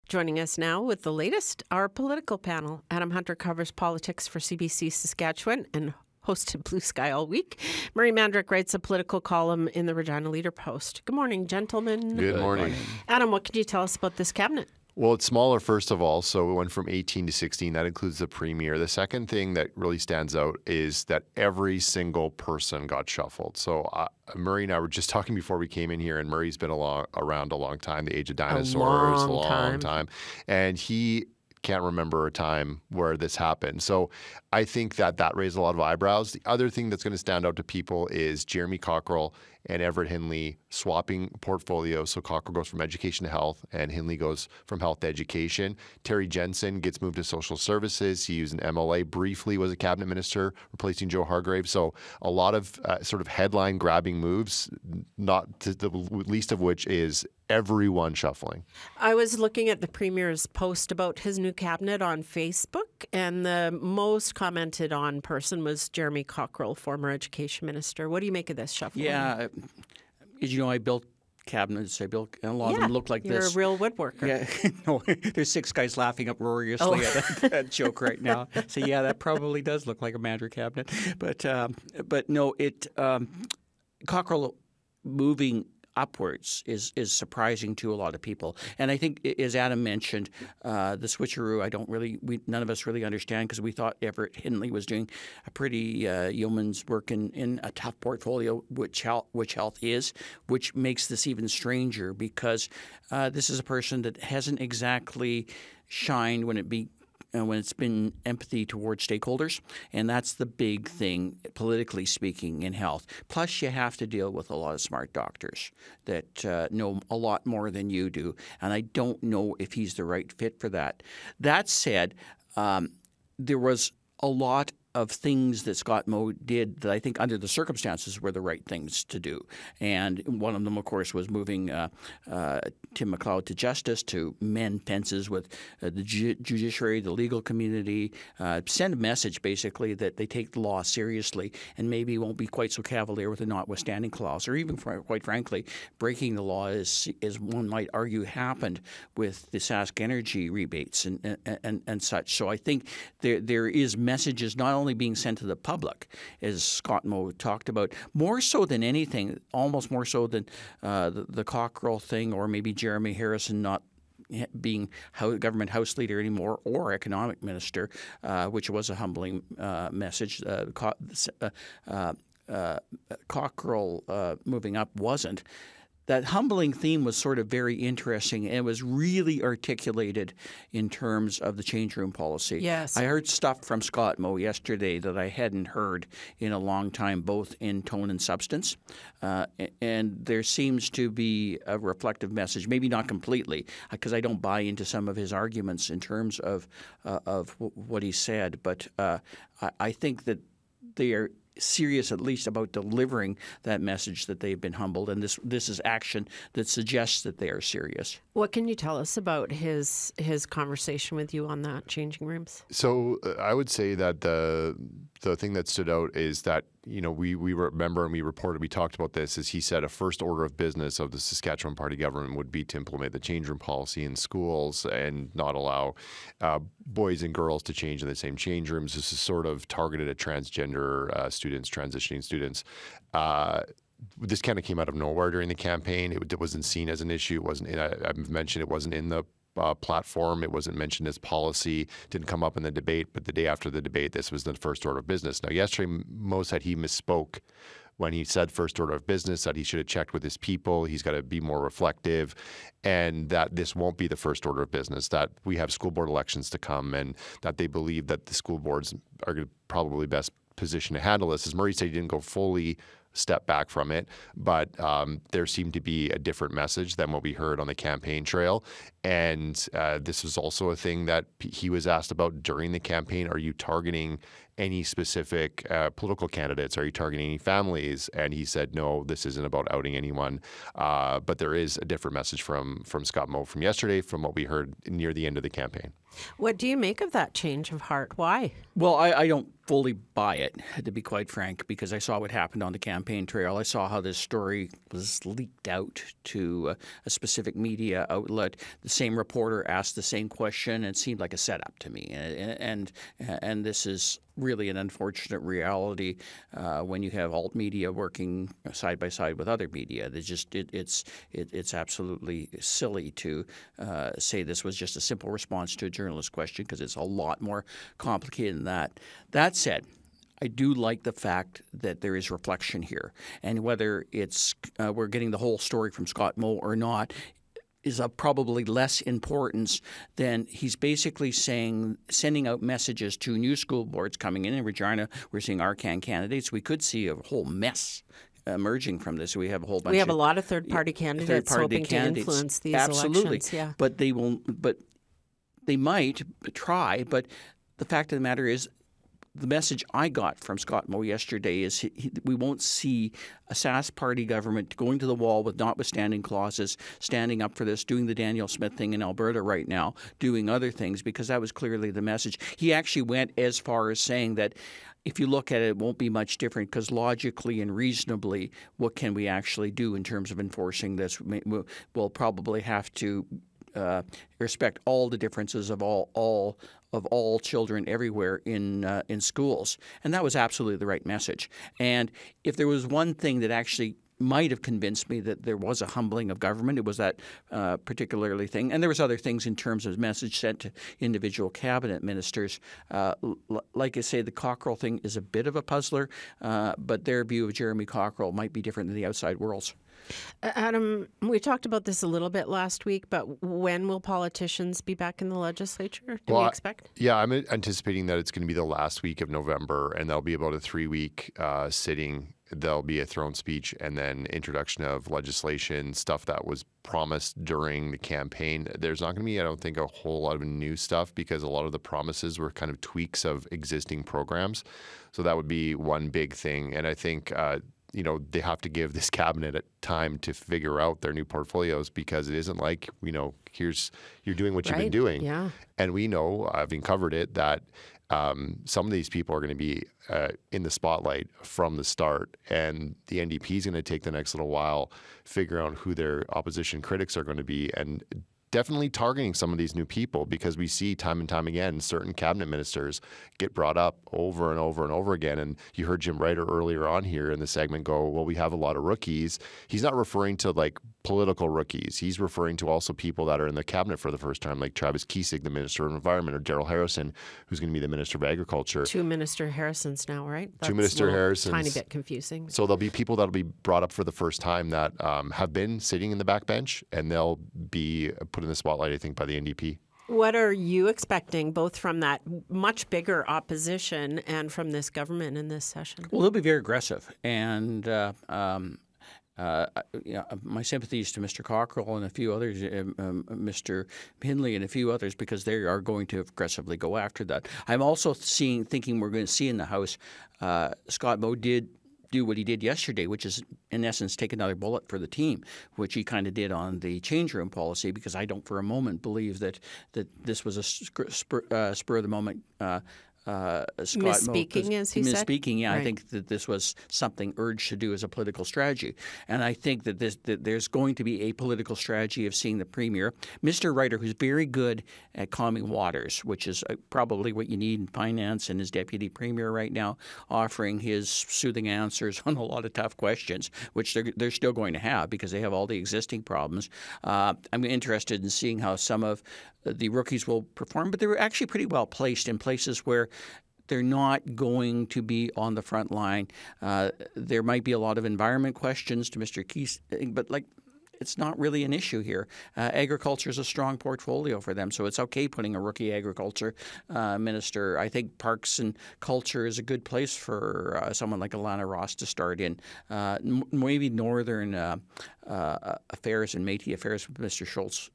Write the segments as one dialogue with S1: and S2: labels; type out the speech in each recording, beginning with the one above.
S1: Joining us now with the latest, our political panel. Adam Hunter covers politics for CBC Saskatchewan and hosted Blue Sky all week. Murray Mandryk writes a political column in the Regina Leader Post. Good morning, gentlemen.
S2: Good morning.
S1: Adam, what can you tell us about this cabinet?
S2: Well, it's smaller, first of all, so it went from 18 to 16. That includes the Premier. The second thing that really stands out is that every single person got shuffled. So Murray and I were just talking before we came in here, and Murray's been around a long time, the age of dinosaurs, a long time. And he can't remember a time where this happened. So I think that raised a lot of eyebrows. The other thing that's going to stand out to people is Jeremy Cockrell and Everett Hindley swapping portfolios. So Cockrell goes from education to health, and Hindley goes from health to education. Terry Jensen gets moved to social services. He used an MLA briefly, was a cabinet minister, replacing Joe Hargrave. So a lot of sort of headline-grabbing moves, not to the least of which is everyone shuffling.
S1: I was looking at the Premier's post about his new cabinet on Facebook, and the most commented on person was Jeremy Cockrell, former education minister. What do you make of this shuffling?
S3: Yeah, as you know, I built cabinets. And a lot of them look like this.
S1: You're a real woodworker.
S3: Yeah, no, there's six guys laughing uproariously at that joke right now. So yeah, that probably does look like a Mandryk cabinet. But no, Cockrell moving upwards is surprising to a lot of people, and I think, as Adam mentioned, the switcheroo. None of us really understand, because we thought Everett Hindley was doing a pretty yeoman's work in a tough portfolio, which health is, which makes this even stranger, because this is a person that hasn't exactly shined when it's been empathy towards stakeholders, and that's the big thing, politically speaking, in health. Plus, you have to deal with a lot of smart doctors that know a lot more than you do, and I don't know if he's the right fit for that. That said, there was a lot of things that Scott Moe did that I think, under the circumstances, were the right things to do. And one of them, of course, was moving Tim McLeod to justice, to mend fences with the judiciary, the legal community, send a message, basically, that they take the law seriously and maybe won't be quite so cavalier with a notwithstanding clause, or even, quite frankly, breaking the law, as one might argue happened with the Sask energy rebates and such. So I think there is messages not only being sent to the public, as Scott Moe talked about, more so than anything, almost more so than the Cockrell thing, or maybe Jeremy Harrison not being government House Leader anymore, or economic minister, which was a humbling message. Cockrell moving up wasn't. That humbling theme was sort of very interesting, and it was really articulated in terms of the change room policy.
S1: Yes.
S3: I heard stuff from Scott Moe yesterday that I hadn't heard in a long time, both in tone and substance. And there seems to be a reflective message, maybe not completely, because I don't buy into some of his arguments in terms of what he said. But I think that they are serious, at least, about delivering that message that they've been humbled, and this is action that suggests that they are serious.
S1: What can you tell us about his conversation with you on that, changing rooms?
S2: So I would say that the thing that stood out is that, you know, we remember, and we talked about this, is he said a first order of business of the Saskatchewan Party government would be to implement the change room policy in schools and not allow boys and girls to change in the same change rooms. This is sort of targeted at transgender students, transitioning students. This kind of came out of nowhere during the campaign. It wasn't seen as an issue. It wasn't. I mentioned it wasn't in the platform. It wasn't mentioned as policy. Didn't come up in the debate. But the day after the debate, this was the first order of business. Now, yesterday, Moe said he misspoke when he said first order of business, that he should have checked with his people. He's got to be more reflective, and that this won't be the first order of business, that we have school board elections to come, and that they believe that the school boards are probably best positioned to handle this. As Murray said, he didn't go fully step back from it, but there seemed to be a different message than what we heard on the campaign trail. And this was also a thing that he was asked about during the campaign. Are you targeting any specific political candidates? Are you targeting any families? And he said, no, this isn't about outing anyone. But there is a different message from Scott Moe from yesterday, from what we heard near the end of the campaign.
S1: What do you make of that change of heart? Why?
S3: Well, I don't fully buy it, to be quite frank, because I saw what happened on the campaign trail. I saw how this story was leaked out to a specific media outlet. The same reporter asked the same question, and it seemed like a setup to me. And this is really an unfortunate reality when you have alt media working side by side with other media. It's absolutely silly to say this was just a simple response to a journalist question, because it's a lot more complicated than that. That said, I do like the fact that there is reflection here, and whether it's we're getting the whole story from Scott Moe or not is of probably less importance than he's basically sending out messages to new school boards coming in Regina. We're seeing RCAN candidates. We could see a whole mess emerging from this. We have a whole bunch.
S1: We have a lot of third-party candidates hoping to influence these elections. Yeah,
S3: but they might try. But the fact of the matter is, the message I got from Scott Moe yesterday is we won't see a Sask party government going to the wall with notwithstanding clauses, standing up for this, doing the Daniel Smith thing in Alberta right now, doing other things, because that was clearly the message. He actually went as far as saying that if you look at it, it won't be much different, because logically and reasonably, what can we actually do in terms of enforcing this? We'll probably have to respect all the differences of all children everywhere in schools. And that was absolutely the right message. And if there was one thing that actually might have convinced me that there was a humbling of government, it was that particularly thing. And there was other things in terms of message sent to individual cabinet ministers. Like I say, the Cockrell thing is a bit of a puzzler, but their view of Jeremy Cockrell might be different than the outside world's.
S1: Adam, we talked about this a little bit last week, but when will politicians be back in the legislature? Do we expect?
S2: Yeah, I'm anticipating that it's going to be the last week of November, and there'll be about a 3-week sitting. There'll be a throne speech and then introduction of legislation, stuff that was promised during the campaign. There's not going to be, I don't think, a whole lot of new stuff, because a lot of the promises were kind of tweaks of existing programs. So that would be one big thing. And I think they have to give this cabinet time to figure out their new portfolios, because it isn't like, you're doing what you've been doing.
S1: Yeah.
S2: And we know, having covered it, that some of these people are going to be in the spotlight from the start, and the NDP is going to take the next little while figuring out who their opposition critics are going to be, and definitely targeting some of these new people, because we see time and time again certain cabinet ministers get brought up over and over and over again. And you heard Jim Ryder earlier on here in the segment go, well, we have a lot of rookies. He's not referring to like political rookies. He's referring to also people that are in the cabinet for the first time, like Travis Keesig, the Minister of Environment, or Daryl Harrison, who's going to be the Minister of Agriculture.
S1: 2 Minister Harrisons now, right? That's
S2: 2 Minister Harrisons.
S1: Tiny bit confusing.
S2: So there'll be people that'll be brought up for the first time that have been sitting in the backbench, and they'll be put in the spotlight, I think, by the NDP.
S1: What are you expecting, both from that much bigger opposition and from this government in this session?
S3: Well, they'll be very aggressive, and my sympathies to Mr. Cockrell and a few others, Mr. Hindley and a few others, because they are going to aggressively go after that. I'm also thinking we're going to see in the House, Scott Moe did do what he did yesterday, which is, in essence, take another bullet for the team, which he kind of did on the change room policy, because I don't for a moment believe that this was a spur of the moment
S1: misspeaking, as he said?
S3: Misspeaking, yeah.
S1: Right.
S3: I think that this was something urged to do as a political strategy. And I think that there's going to be a political strategy of seeing the Premier, Mr. Ryder, who's very good at calming waters, which is probably what you need in finance, and his Deputy Premier right now, offering his soothing answers on a lot of tough questions, which they're still going to have because they have all the existing problems. I'm interested in seeing how some of the rookies will perform, but they were actually pretty well placed in places where they're not going to be on the front line. There might be a lot of environment questions to Mr. Keese, but it's not really an issue here. Agriculture is a strong portfolio for them, so it's okay putting a rookie agriculture minister. I think parks and culture is a good place for someone like Alana Ross to start in. Maybe northern affairs and Métis affairs with Mr. Schultz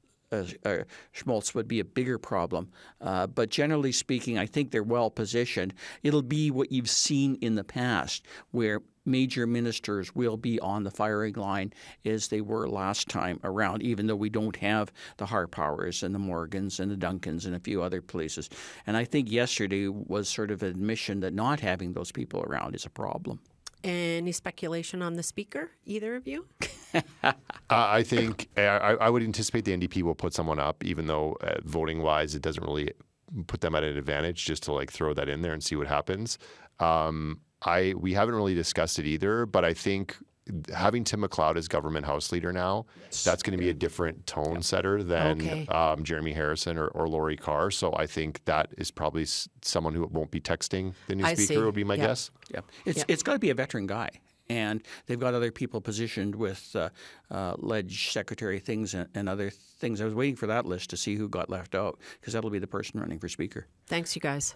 S3: Schmaltz would be a bigger problem. But generally speaking, I think they're well positioned. It'll be what you've seen in the past, where major ministers will be on the firing line as they were last time around, even though we don't have the Harpowers and the Morgans and the Duncans and a few other places. And I think yesterday was sort of an admission that not having those people around is a problem.
S1: Any speculation on the speaker, either of you?
S2: I think I would anticipate the NDP will put someone up, even though voting-wise it doesn't really put them at an advantage, just to like throw that in there and see what happens. We haven't really discussed it either, but I think having Tim McLeod as government House Leader now, that's going to be a different tone setter than Jeremy Harrison or Laurie Carr. So I think that is probably someone who won't be texting the new speaker, would be my guess.
S3: Yeah, it's got to be a veteran guy. And they've got other people positioned with Ledge Secretary things and other things. I was waiting for that list to see who got left out, because that'll be the person running for Speaker.
S1: Thanks, you guys.